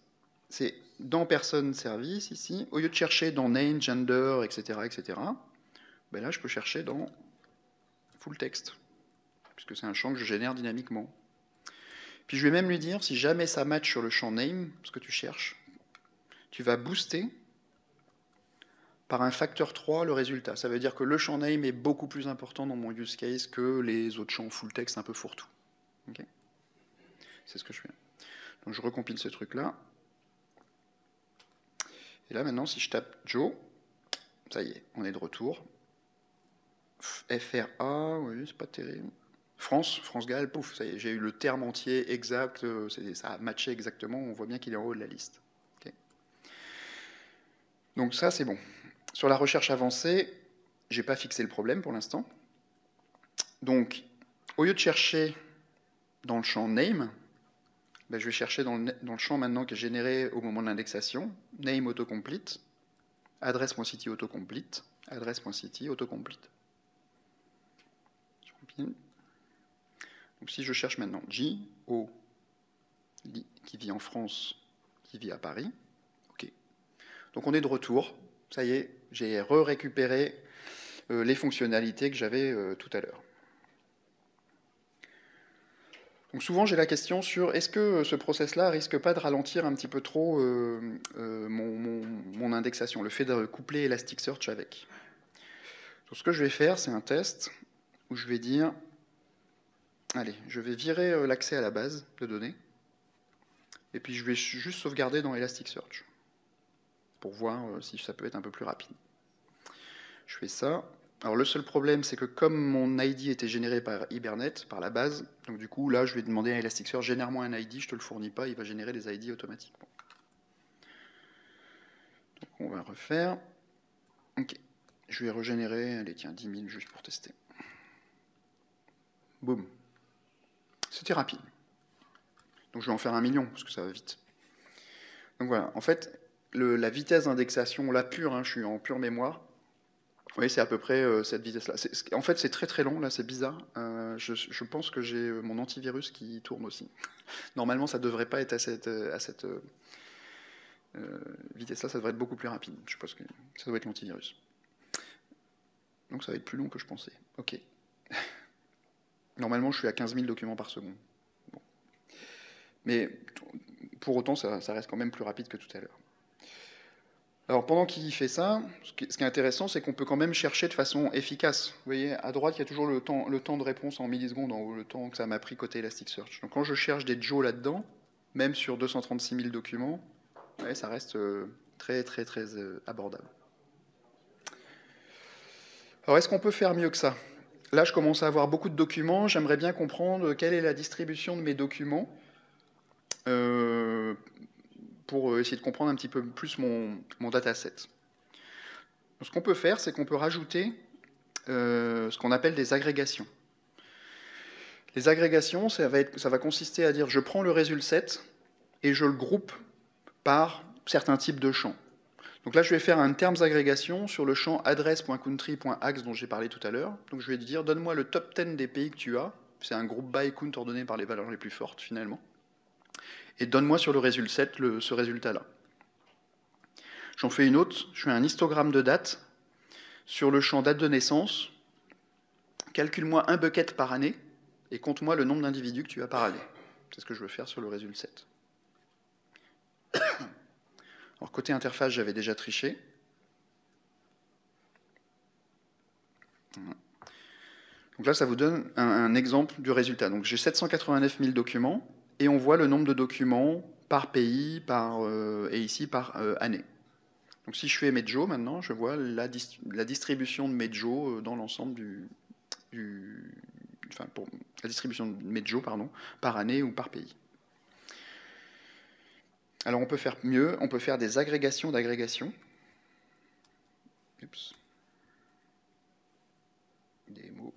c'est dans personne service, ici, au lieu de chercher dans name, gender, etc., ben là, je peux chercher dans full text, puisque c'est un champ que je génère dynamiquement. Puis je vais même lui dire, si jamais ça match sur le champ name, ce que tu cherches, tu vas booster par un facteur 3 le résultat. Ça veut dire que le champ name est beaucoup plus important dans mon use case que les autres champs full text un peu fourre-tout. Okay, c'est ce que je fais. Donc je recompile ce truc-là. Et là, maintenant, si je tape Joe, ça y est, on est de retour. FRA, oui, c'est pas terrible. France-Galles, pouf, ça y est, j'ai eu le terme entier exact, ça a matché exactement, on voit bien qu'il est en haut de la liste. Okay. Donc ça, c'est bon. Sur la recherche avancée, j'ai pas fixé le problème pour l'instant. Donc, au lieu de chercher dans le champ name, ben, je vais chercher dans le champ maintenant qui est généré au moment de l'indexation, name autocomplete, adresse.city autocomplete, adresse.city autocomplete. Je compile. Donc si je cherche maintenant J, O, qui vit en France, qui vit à Paris, ok. Donc on est de retour, ça y est, j'ai récupéré les fonctionnalités que j'avais tout à l'heure. Donc souvent j'ai la question sur est-ce que ce process-là risque pas de ralentir un petit peu trop mon indexation, le fait de coupler Elasticsearch avec. Donc ce que je vais faire, c'est un test où je vais dire, allez, je vais virer l'accès à la base de données, et puis je vais juste sauvegarder dans Elasticsearch, pour voir si ça peut être un peu plus rapide. Je fais ça. Alors le seul problème, c'est que comme mon ID était généré par Hibernate, par la base, donc du coup, là, je vais demander à Elasticsearch, génère-moi un ID, je te le fournis pas, il va générer des ID automatiquement. Donc on va refaire. Ok. Je vais régénérer, allez, tiens, 10 000 juste pour tester. Boum. C'était rapide. Donc je vais en faire 1 million, parce que ça va vite. Donc voilà, en fait, la vitesse d'indexation, là, pure, hein, je suis en pure mémoire, vous voyez, c'est à peu près cette vitesse-là. En fait, c'est très très long, là, c'est bizarre. Je pense que j'ai mon antivirus qui tourne aussi. Normalement, ça ne devrait pas être à cette vitesse-là, ça devrait être beaucoup plus rapide. Je pense que ça doit être l'antivirus. Donc ça va être plus long que je pensais. Ok. Normalement, je suis à 15 000 documents par seconde. Bon. Mais pour autant, ça reste quand même plus rapide que tout à l'heure. Alors pendant qu'il fait ça, ce qui est intéressant, c'est qu'on peut quand même chercher de façon efficace. Vous voyez, à droite, il y a toujours le temps de réponse en millisecondes, en haut, le temps que ça m'a pris côté Elasticsearch. Donc quand je cherche des Joe là-dedans, même sur 236 000 documents, ouais, ça reste très abordable. Alors est-ce qu'on peut faire mieux que ça? Là, je commence à avoir beaucoup de documents, j'aimerais bien comprendre quelle est la distribution de mes documents pour essayer de comprendre un petit peu plus mon dataset. Ce qu'on peut faire, c'est qu'on peut rajouter ce qu'on appelle des agrégations. Les agrégations, ça va consister à dire je prends le résultat set et je le groupe par certains types de champs. Donc là, je vais faire un termes agrégation sur le champ adresse.country.ax dont j'ai parlé tout à l'heure. Donc je vais dire donne-moi le top 10 des pays que tu as. C'est un groupe by count ordonné par les valeurs les plus fortes finalement. Et donne-moi sur le résultat set ce résultat-là. J'en fais une autre, je fais un histogramme de date sur le champ date de naissance. Calcule-moi un bucket par année et compte-moi le nombre d'individus que tu as par année. C'est ce que je veux faire sur le résultat set. Alors côté interface, j'avais déjà triché. Donc là, ça vous donne un exemple du résultat. Donc j'ai 789 000 documents et on voit le nombre de documents par pays et ici par année. Donc si je fais Medjo maintenant, je vois la distribution de Medjo dans l'ensemble pour la distribution de Medjo, par année ou par pays. Alors on peut faire mieux, on peut faire des agrégations d'agrégations. Oups. Des mots.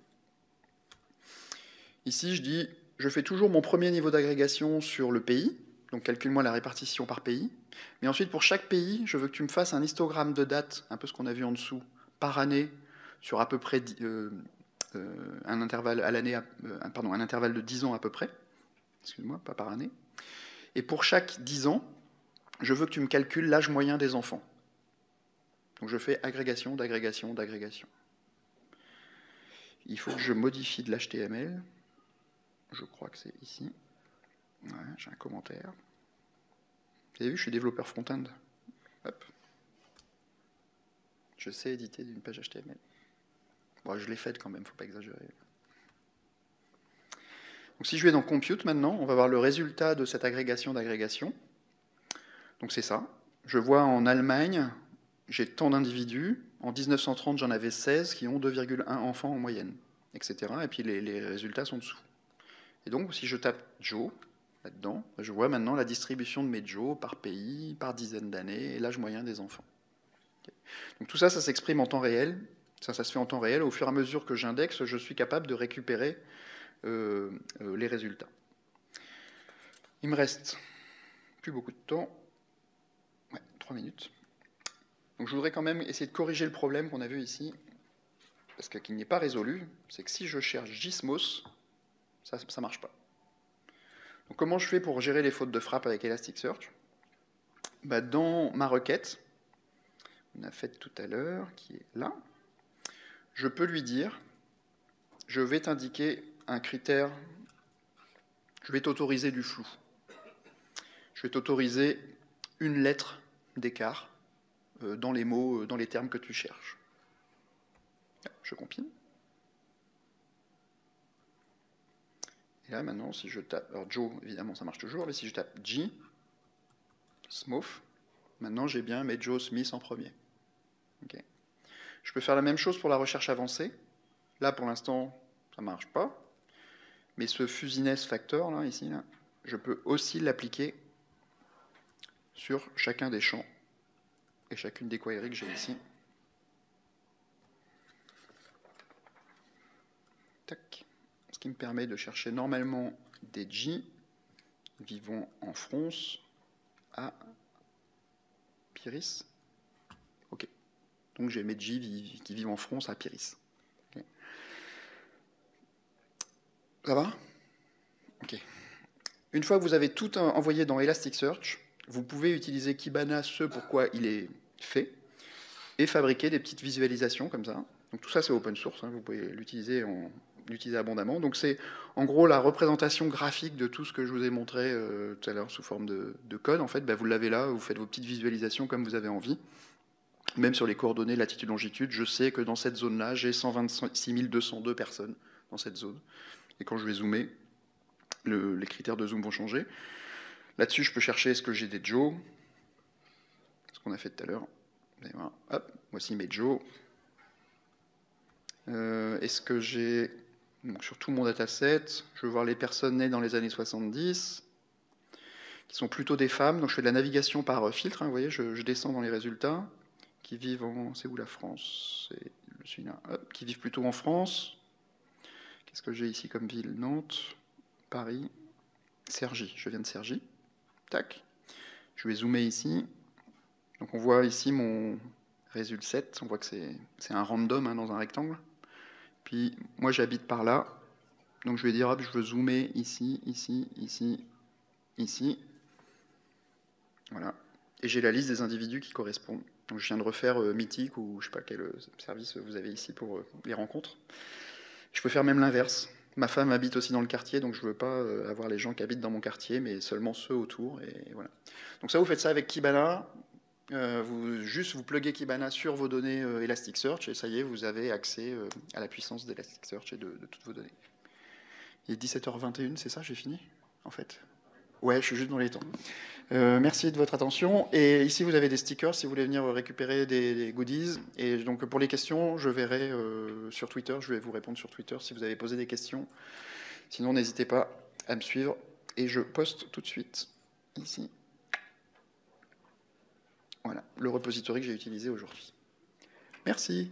Ici, je dis, je fais toujours mon premier niveau d'agrégation sur le pays, donc calcule-moi la répartition par pays. Mais ensuite, pour chaque pays, je veux que tu me fasses un histogramme de date, un peu ce qu'on a vu en dessous, par année, sur à peu près un intervalle à l'année, un intervalle de 10 ans à peu près. Excuse-moi, pas par année. Et pour chaque 10 ans, je veux que tu me calcules l'âge moyen des enfants. Donc je fais agrégation, d'agrégation, d'agrégation. Il faut que je modifie de l'HTML. Je crois que c'est ici. Ouais, j'ai un commentaire. Vous avez vu, je suis développeur front-end. Hop. Je sais éditer une page HTML. Bon, je l'ai faite quand même, il ne faut pas exagérer. Donc si je vais dans Compute maintenant, on va voir le résultat de cette agrégation d'agrégation. Donc c'est ça. Je vois en Allemagne, j'ai tant d'individus. En 1930, j'en avais 16 qui ont 2,1 enfants en moyenne, etc. Et puis les résultats sont dessous. Et donc si je tape Joe là-dedans, je vois maintenant la distribution de mes Joe par pays, par dizaine d'années, et l'âge moyen des enfants. Donc tout ça, ça s'exprime en temps réel. Ça se fait en temps réel. Au fur et à mesure que j'indexe, je suis capable de récupérer les résultats. Il me reste plus beaucoup de temps. Ouais, 3 minutes. Donc je voudrais quand même essayer de corriger le problème qu'on a vu ici, parce qu'il n'est pas résolu. C'est que si je cherche Gizmos, ça ne marche pas. Donc comment je fais pour gérer les fautes de frappe avec Elasticsearch? Dans ma requête, on a faite tout à l'heure, qui est là, je peux lui dire, je vais t'indiquer un critère, je vais t'autoriser du flou. Je vais t'autoriser une lettre d'écart dans les mots, dans les termes que tu cherches. Je compile. Et là, maintenant, si je tape... Alors, Joe, évidemment, ça marche toujours, mais si je tape G, Smooth, maintenant, j'ai bien mes Joe Smith en premier. Okay. Je peux faire la même chose pour la recherche avancée. Là, pour l'instant, ça ne marche pas. Mais ce fuzziness factor, là, ici, là, je peux aussi l'appliquer sur chacun des champs et chacune des queries que j'ai ici. Tac. Ce qui me permet de chercher normalement des G vivant en France à Pyrrhus. Ok. Donc j'ai mes G qui vivent en France à Pyrrhus. Okay. Ça va? Ok. Une fois que vous avez tout envoyé dans Elasticsearch, vous pouvez utiliser Kibana, ce pourquoi il est fait, et fabriquer des petites visualisations comme ça. Donc tout ça c'est open source, hein, vous pouvez l'utiliser abondamment. Donc c'est en gros la représentation graphique de tout ce que je vous ai montré tout à l'heure sous forme de code. En fait, vous l'avez là, vous faites vos petites visualisations comme vous avez envie. Même sur les coordonnées latitude-longitude, je sais que dans cette zone-là, j'ai 126 202 personnes dans cette zone. Et quand je vais zoomer, les critères de zoom vont changer. Là-dessus, je peux chercher est-ce que j'ai des Joe, ce qu'on a fait tout à l'heure. Voilà. Hop, voici mes Joe. Est-ce que j'ai... Donc, sur tout mon dataset, je veux voir les personnes nées dans les années 70, qui sont plutôt des femmes. Donc je fais de la navigation par filtre, hein, vous voyez, je descends dans les résultats, qui vivent en... C'est où la France? C'est celui-là. Hop, qui vivent plutôt en France. Qu'est-ce que j'ai ici comme ville? Nantes, Paris, Cergy. Je viens de Cergy. Tac. Je vais zoomer ici. Donc on voit ici mon résultat 7. On voit que c'est un random hein, dans un rectangle. Puis moi j'habite par là. Donc je vais dire, hop, je veux zoomer ici, ici, ici, ici. Voilà. Et j'ai la liste des individus qui correspondent. Donc je viens de refaire Mythique ou je ne sais pas quel service vous avez ici pour les rencontres. Je peux faire même l'inverse. Ma femme habite aussi dans le quartier, donc je ne veux pas avoir les gens qui habitent dans mon quartier, mais seulement ceux autour. Et voilà. Donc ça, vous faites ça avec Kibana. Vous pluguez Kibana sur vos données Elasticsearch, et ça y est, vous avez accès à la puissance d'Elasticsearch et de toutes vos données. Il est 17h21, c'est ça, j'ai fini, en fait? Ouais, je suis juste dans les temps. Merci de votre attention. Et ici, vous avez des stickers si vous voulez venir récupérer des goodies. Et donc, pour les questions, je verrai sur Twitter. Je vais vous répondre sur Twitter si vous avez posé des questions. Sinon, n'hésitez pas à me suivre. Et je poste tout de suite ici. Voilà, le repository que j'ai utilisé aujourd'hui. Merci.